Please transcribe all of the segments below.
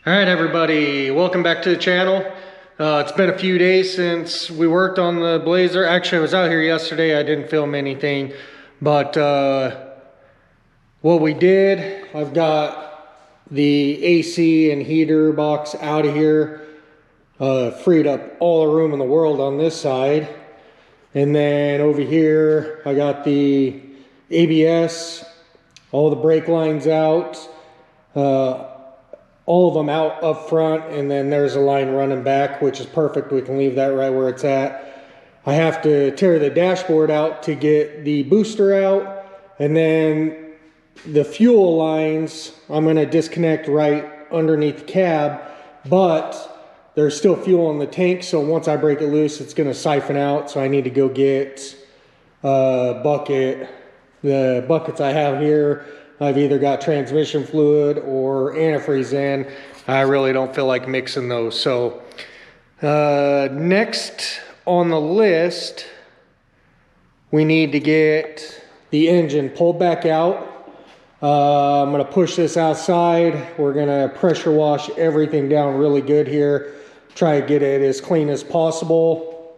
All right, everybody, welcome back to the channel. It's been a few days since we worked on the Blazer. Actually, I was out here yesterday. I didn't film anything, but what we did, I've got the AC and heater box out of here. Freed up all the room in the world on this side. And then over here, I got the ABS, all the brake lines out. All of them out up front, and then there's a line running back, which is perfect. We can leave that right where it's at. I have to tear the dashboard out to get the booster out, and then the fuel lines I'm going to disconnect right underneath the cab, but there's still fuel in the tank, so once I break it loose, it's going to siphon out, so I need to go get a bucket. The buckets I have here, I've either got transmission fluid or antifreeze in. I really don't feel like mixing those. So next on the list, we need to get the engine pulled back out. I'm gonna push this outside. We're gonna pressure wash everything down really good here. Try to get it as clean as possible.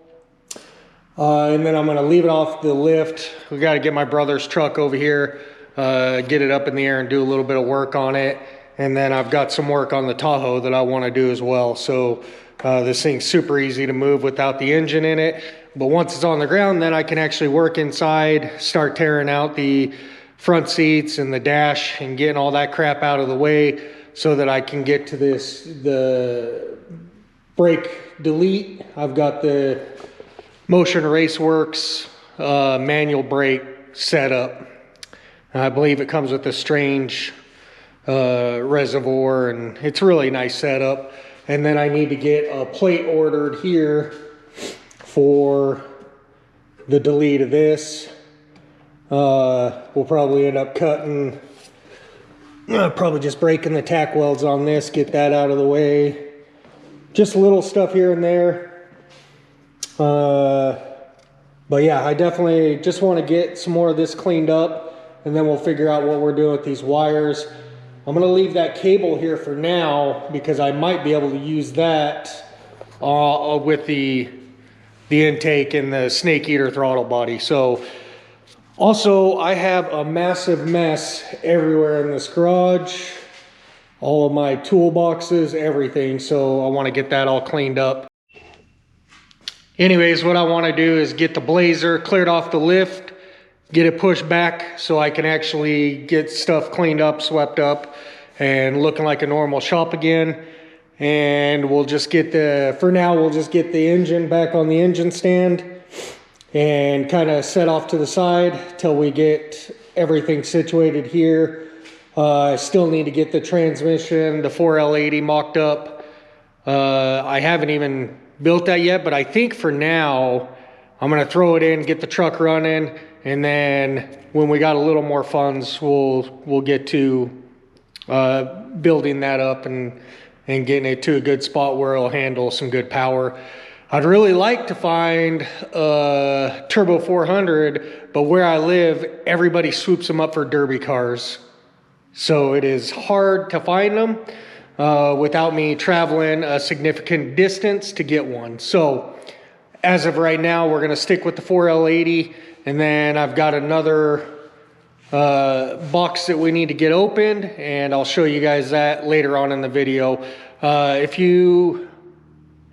And then I'm gonna leave it off the lift. We gotta get my brother's truck over here. Get it up in the air and do a little bit of work on it. And then I've got some work on the Tahoe that I want to do as well. So this thing's super easy to move without the engine in it. But once it's on the ground, then I can actually work inside, start tearing out the front seats and the dash and getting all that crap out of the way so that I can get to the brake delete. I've got the Motion Raceworks manual brake set up. I believe it comes with a strange reservoir, and it's a really nice setup. And then I need to get a plate ordered here for the delete of this. We'll probably end up cutting, probably just breaking the tack welds on this, get that out of the way. Just little stuff here and there. But yeah, I definitely just want to get some more of this cleaned up, and then we'll figure out what we're doing with these wires. I'm going to leave that cable here for now because I might be able to use that with the intake and the snake eater throttle body. So also I have a massive mess everywhere in this garage, all of my toolboxes, everything. So I want to get that all cleaned up. Anyways, what I want to do is get the Blazer cleared off the lift, get it pushed back so I can actually get stuff cleaned up, swept up, and looking like a normal shop again. And we'll just get for now, we'll just get the engine back on the engine stand and kind of set off to the side till we get everything situated here. I still need to get the transmission, the 4L80 mocked up. I haven't even built that yet, but I think for now, I'm gonna throw it in, get the truck running, and then when we got a little more funds, we'll get to building that up and getting it to a good spot where it'll handle some good power. I'd really like to find a Turbo 400, but where I live, everybody swoops them up for derby cars. So it is hard to find them without me traveling a significant distance to get one. So as of right now, we're gonna stick with the 4L80. And then I've got another box that we need to get opened, and I'll show you guys that later on in the video. If you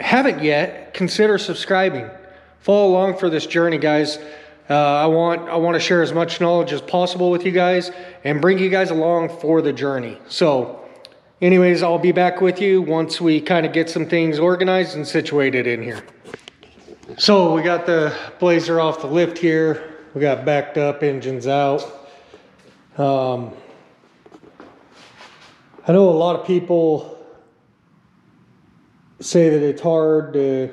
haven't yet, consider subscribing. Follow along for this journey, guys. I want to share as much knowledge as possible with you guys and bring you guys along for the journey. So anyways, I'll be back with you once we kind of get some things organized and situated in here. So we got the Blazer off the lift here. We got backed up, engines out. I know a lot of people say that it's hard to,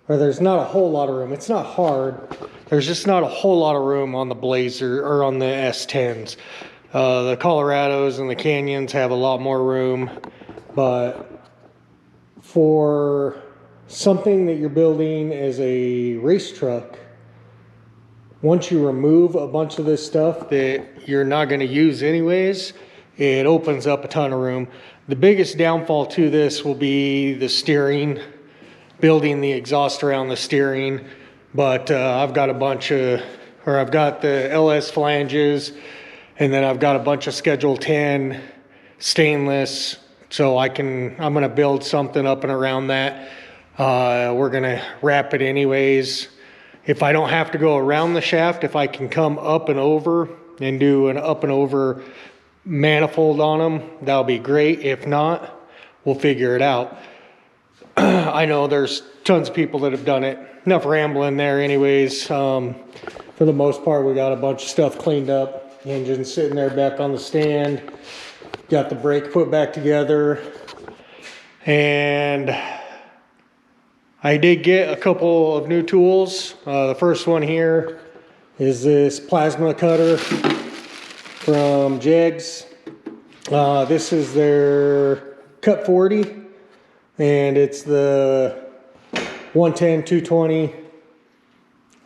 or there's not a whole lot of room. It's not hard. There's just not a whole lot of room on the Blazer or on the S10s. The Colorados and the Canyons have a lot more room, but for something that you're building as a race truck, once you remove a bunch of this stuff that you're not going to use anyways, it opens up a ton of room. The biggest downfall to this will be the steering, building the exhaust around the steering. But I've got I've got the LS flanges, and then I've got a bunch of Schedule 10 stainless, so I'm gonna build something up and around that. We're gonna wrap it anyways. If I don't have to go around the shaft, if I can come up and over and do an up and over manifold on them, that'll be great. If not, we'll figure it out. I know there's tons of people that have done it. Enough rambling there anyways. For the most part, we got a bunch of stuff cleaned up. Engine sitting there back on the stand. Got the brake put back together. And I did get a couple of new tools. The first one here is this plasma cutter from Jegs. This is their Cut 40, and it's the 110 220.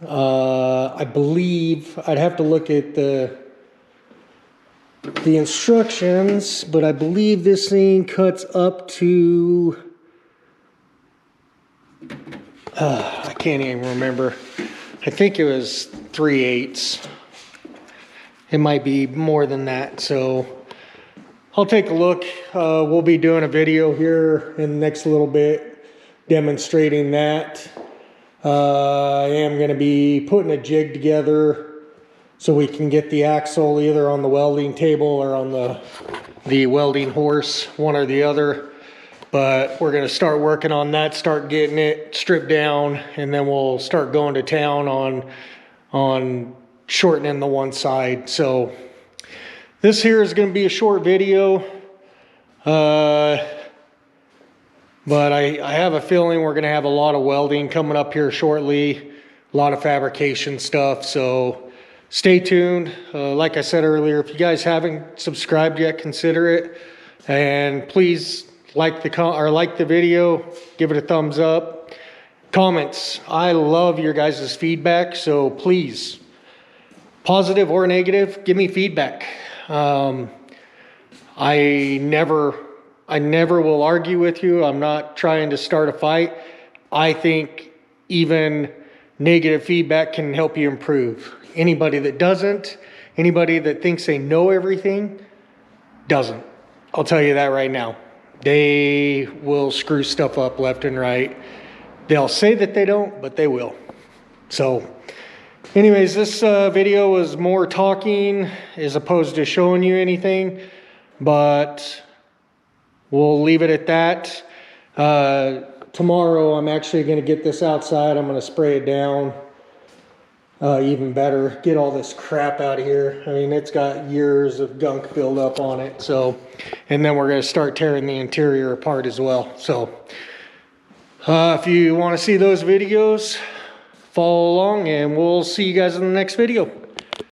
I believe I'd have to look at the instructions, but I believe this thing cuts up to I can't even remember. I think it was 3/8. It might be more than that, so I'll take a look. We'll be doing a video here in the next little bit demonstrating that. I am going to be putting a jig together so we can get the axle either on the welding table or on the welding horse, one or the other. But we're going to start working on that, start getting it stripped down, and then we'll start going to town on shortening the one side. So this here is going to be a short video, but I have a feeling we're going to have a lot of welding coming up here shortly, a lot of fabrication stuff, so stay tuned. Like I said earlier, if you guys haven't subscribed yet, consider it, and please like the video, give it a thumbs up. Comments, I love your guys' feedback, so please, positive or negative, give me feedback. I never will argue with you. I'm not trying to start a fight. I think even negative feedback can help you improve. Anybody that doesn't, anybody that thinks they know everything, doesn't. I'll tell you that right now. They will screw stuff up left and right. They'll say that they don't, but they will. So anyways, this video was more talking as opposed to showing you anything, but we'll leave it at that. Tomorrow I'm actually going to get this outside. I'm going to spray it down even better. Get all this crap out of here. I mean, it's got years of gunk build up on it. So, and then we're going to start tearing the interior apart as well. So if you want to see those videos, follow along, and we'll see you guys in the next video.